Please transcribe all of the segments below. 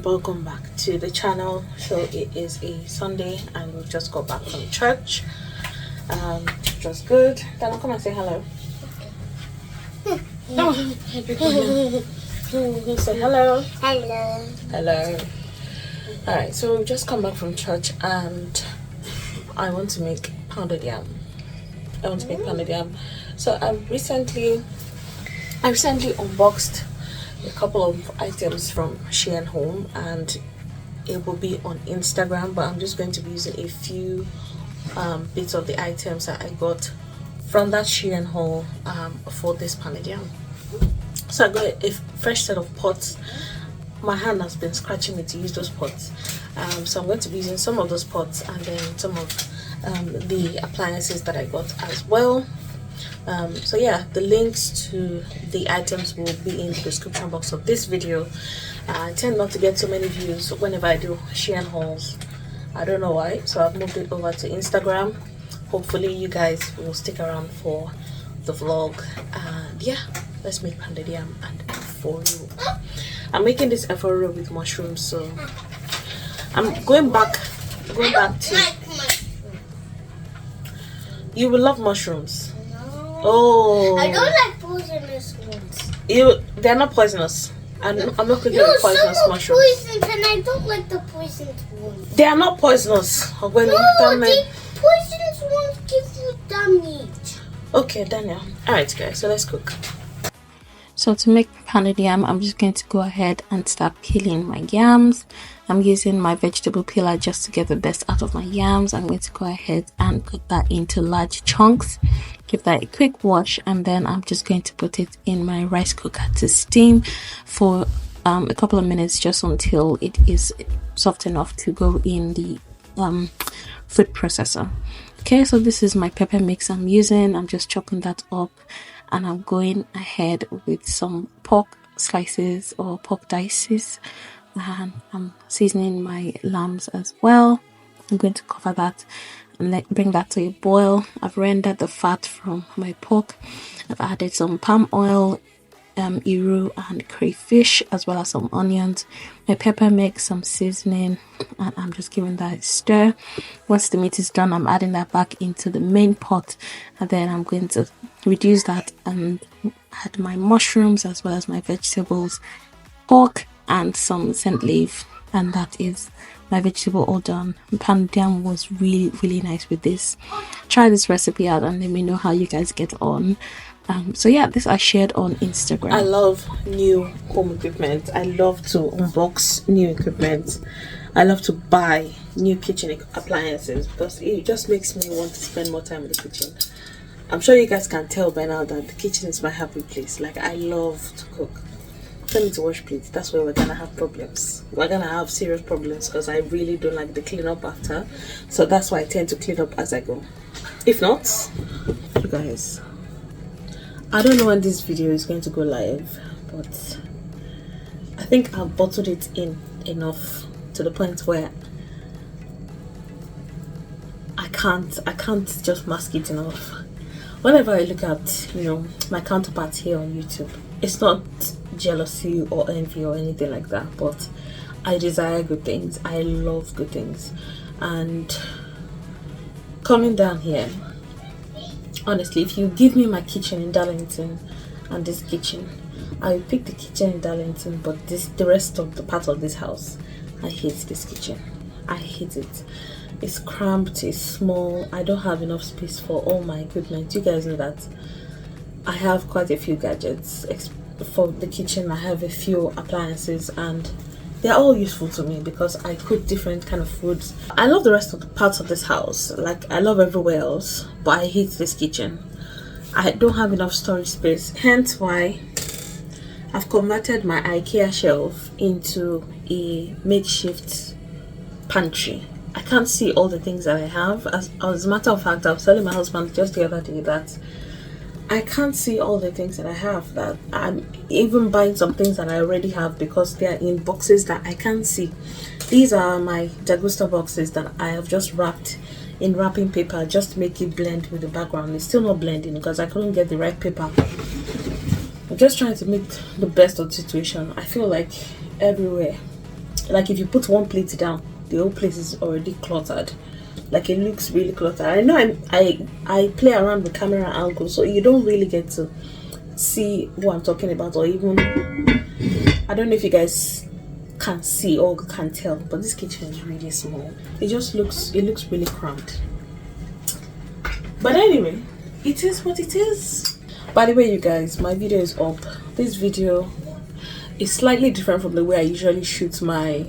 welcome back to the channel. So it is a Sunday and we just got back from church. It was good. Dana, come and say hello. No. Say hello. Hello. Hello. Alright, so we just come back from church and I want to make pounded yam. So I recently unboxed a couple of items from Shein Home and it will be on Instagram, but I'm just going to be using a few bits of the items that I got from that Shein haul for this pounded yam. So I got a fresh set of pots. My hand has been scratching me to use those pots, so I'm going to be using some of those pots and then some of the appliances that I got as well. So yeah, the links to the items will be in the description box of this video. I tend not to get so many views whenever I do Shein hauls. I don't know why, so I've moved it over to Instagram. Hopefully you guys will stick around for the vlog, and yeah, let's make pounded yam and eforo. I'm making this eforo with mushrooms, so I'm going back to, you will love mushrooms. Oh, I don't like poisonous ones. They're not poisonous. I'm not cooking with poisonous mushrooms. Poisonous, and I don't like the poisonous ones. They are not poisonous. No, the poisonous ones give you damage. Okay, Daniel. Alright guys, so let's cook. So to make pounded yam, I'm just going to go ahead and start peeling my yams. I'm using my vegetable peeler just to get the best out of my yams. I'm going to go ahead and cut that into large chunks, give that a quick wash, and then I'm just going to put it in my rice cooker to steam for a couple of minutes, just until it is soft enough to go in the food processor. Okay, so this is my pepper mix I'm using. I'm just chopping that up, and I'm going ahead with some pork slices or pork dices, and I'm seasoning my lambs as well. I'm going to cover that and bring that to a boil. I've rendered the fat from my pork. I've added some palm oil, iru and crayfish, as well as some onions, my pepper mix, some seasoning, and I'm just giving that a stir. Once the meat is done, I'm adding that back into the main pot, and then I'm going to reduce that and add my mushrooms as well as my vegetables, pork, and some scent leaf, and that is my vegetable all done. Pounded yam was really nice with this. Try this recipe out and let me know how you guys get on. So yeah, this I shared on Instagram. I love new home equipment. I love to unbox new equipment. I love to buy new kitchen appliances because it just makes me want to spend more time in the kitchen. I'm sure you guys can tell by now that the kitchen is my happy place. Like, I love to cook. Tell me to wash plates. That's where we're gonna have problems. We're gonna have serious problems because I really don't like the clean up after. So that's why I tend to clean up as I go. If not, you guys, I don't know when this video is going to go live, but I think I've bottled it in enough to the point where I can't just mask it enough. Whenever I look at, my counterparts here on YouTube, it's not jealousy or envy or anything like that, but I desire good things. I love good things. And coming down here, honestly, if you give me my kitchen in Darlington and this kitchen, I will pick the kitchen in Darlington, but the rest of the part of this house, I hate this kitchen. I hate it. It's cramped, it's small. I don't have enough space for all my equipment. You guys know that I have quite a few gadgets for the kitchen. I have a few appliances and they're all useful to me because I cook different kind of foods. I love the rest of the parts of this house. Like, I love everywhere else, but I hate this kitchen. I don't have enough storage space, hence why I've converted my IKEA shelf into a makeshift pantry. I can't see all the things that I have. As a matter of fact, I was telling my husband just the other day that I can't see all the things that I have, that I'm even buying some things that I already have because they are in boxes that I can't see. These are my Dagusta boxes that I have just wrapped in wrapping paper just to make it blend with the background. It's still not blending because I couldn't get the right paper. I'm just trying to make the best of the situation. I feel like everywhere like if you put one plate down, the whole place is already cluttered. Like it looks really cluttered. I know I play around with camera angles, so you don't really get to see who I'm talking about, or even I don't know if you guys can see or can tell, but this kitchen is really small. It looks really cramped. But anyway, it is what it is. By the way, you guys, my video is up. This video is slightly different from the way I usually shoot my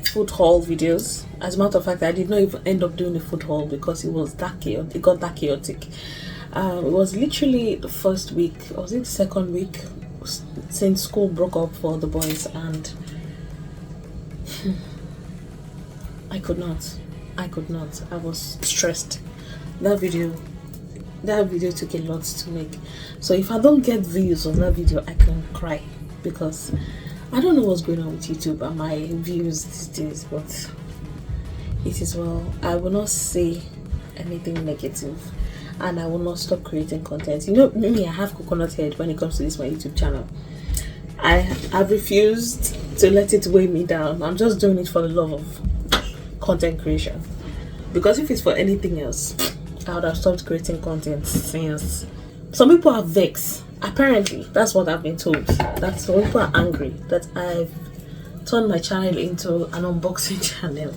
food haul videos. As a matter of fact, I did not even end up doing the food haul because it was that chaotic. It got that chaotic. It was literally the first week, or was it the second week, since school broke up for the boys, and I could not. I was stressed. That video took a lot to make. So if I don't get views on that video, I can cry, because I don't know what's going on with YouTube and my views these days, but it is well. I will not say anything negative, and I will not stop creating content. You know me, I have coconut head when it comes to this my YouTube channel. I've refused to let it weigh me down. I'm just doing it for the love of content creation, because if it's for anything else, I would have stopped creating content since. Some people are vexed. Apparently, that's what I've been told. That some people are angry that I've turned my channel into an unboxing channel.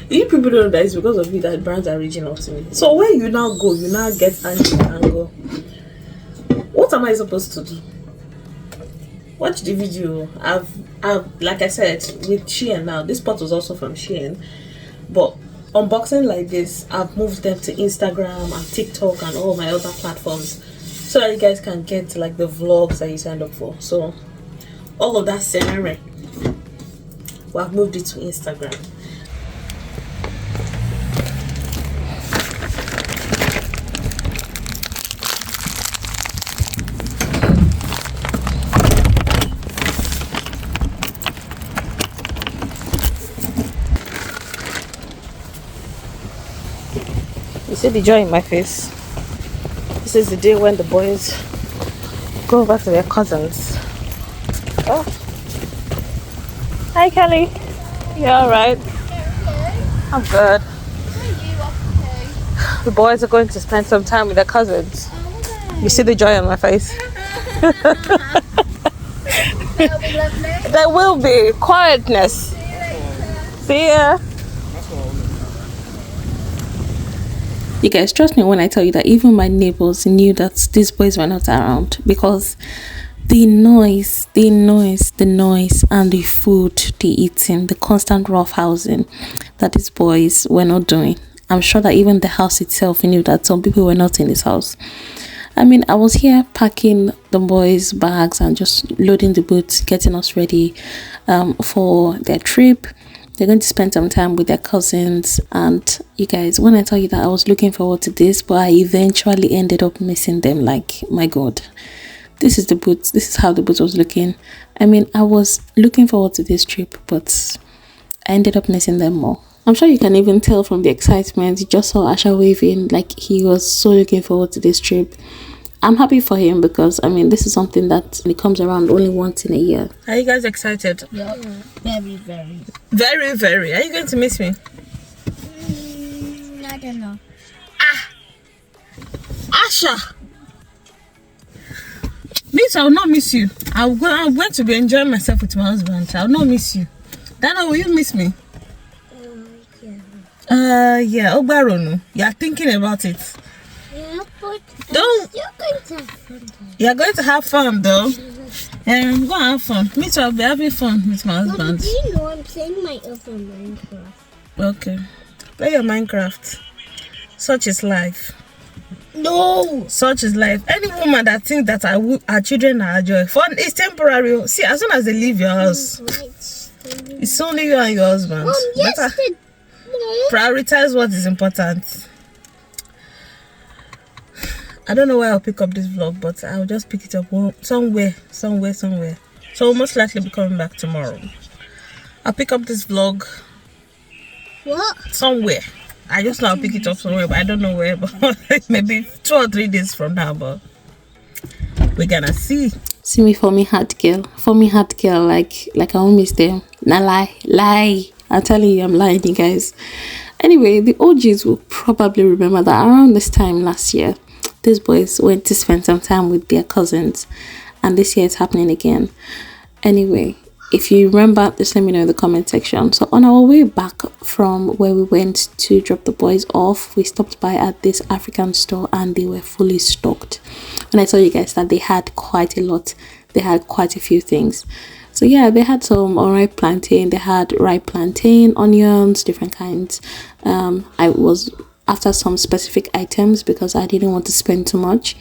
You people don't know that it's because of you that brands are reaching out to me. So where you now go, you now get angry and go, what am I supposed to do? Watch the video. I've like I said, with Shein now. This pot was also from Shein, but unboxing like this, I've moved them to Instagram and TikTok and all my other platforms, so that you guys can get like the vlogs that you signed up for. So all of that scenery, well, I've moved it to Instagram. You see the joy in my face. This is the day when the boys go over to their cousins. Oh, hi Kelly. You alright? I'm good. The boys are going to spend some time with their cousins. You see the joy on my face. There will be quietness. See ya. You guys, trust me when I tell you that even my neighbors knew that these boys were not around, because the noise and the food, the eating, the constant roughhousing that these boys were not doing. I'm sure that even the house itself knew that some people were not in this house. I mean, I was here packing the boys' bags and just loading the boots, getting us ready for their trip. They're going to spend some time with their cousins. And you guys, when I tell you that I was looking forward to this, but I eventually ended up missing them. Like, my God, this is the boots. This is how the boots was looking. I mean, I was looking forward to this trip, but I ended up missing them more. I'm sure you can even tell from the excitement. You just saw Asha waving like he was so looking forward to this trip. I'm happy for him, because I mean, this is something that it comes around only once in a year. Are you guys excited? Yeah. Very, very. Very, very. Are you going to miss me? I don't know. Asha! Means I will not miss you. I'm going to be enjoying myself with my husband. I will not miss you. Dana, will you miss me? Yeah. Obaronu. You are thinking about it. Yeah, but Don't. you're going to have fun. You are going to have fun, though. Go and have fun. Me too, I'll be having fun with my husband. Do you know I'm playing my other Minecraft? Okay. Play your Minecraft. Such is life. No! Such is life. Any woman that thinks that our children are a joy, fun is temporary. See, as soon as they leave your house, it's only you and your husband. Yes, Prioritize what is important. I don't know where I'll pick up this vlog, but I'll just pick it up somewhere. So I'll most likely be coming back tomorrow. I'll pick up this vlog somewhere. I just know I'll pick it up somewhere, but I don't know where. But maybe 2 or 3 days from now, but we're gonna see. See me for me hard girl. For me hard girl, like I won't miss them. Nah, lie. I'm telling you, I'm lying, you guys. Anyway, the OGs will probably remember that around this time last year, these boys went to spend some time with their cousins, and this year it's happening again. Anyway, if you remember, just let me know in the comment section. So on our way back from where we went to drop the boys off, we stopped by at this African store and they were fully stocked. And I told you guys that they had quite a lot. They had quite a few things. So yeah, they had some unripe plantain, they had ripe plantain, onions, different kinds. I was after some specific items because I didn't want to spend too much.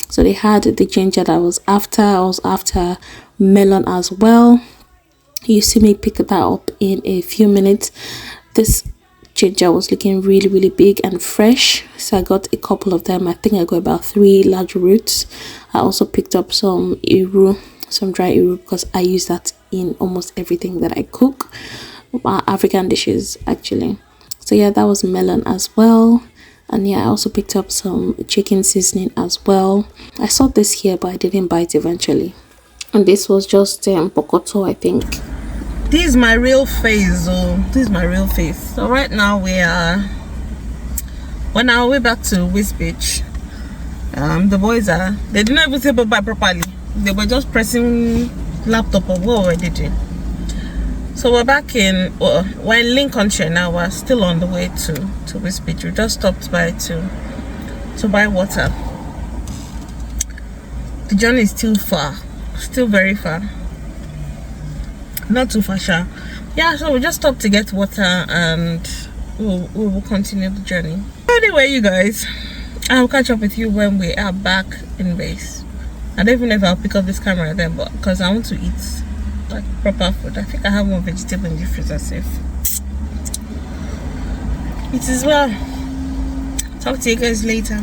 So they had the ginger that I was after melon as well. You see me pick that up in a few minutes. This ginger was looking really big and fresh, so I got a couple of them. I think I got about 3 large roots. I also picked up some iru, some dry iru, because I use that in almost everything that I cook, African dishes actually. So yeah, that was melon as well. And yeah, I also picked up some chicken seasoning as well. I saw this here, but I didn't buy it eventually. And this was just bokoto, I think. This is my real face. This is my real face. So right now we are on our way back to West Beach. The boys they didn't even say bye properly. They were just pressing laptop or what were they doing? So we're back in we're in Lincolnshire now. We're still on the way to West Beach. We just stopped by to buy water. The journey is still far, still very far. Not too far, sure. Yeah, so we just stopped to get water and we will continue the journey. Anyway, you guys, I'll catch up with you when we are back in base. I don't even know if I'll pick up this camera then, but because I want to eat like proper food. I think I have one vegetable in the freezer safe. It is well. Talk to you guys later.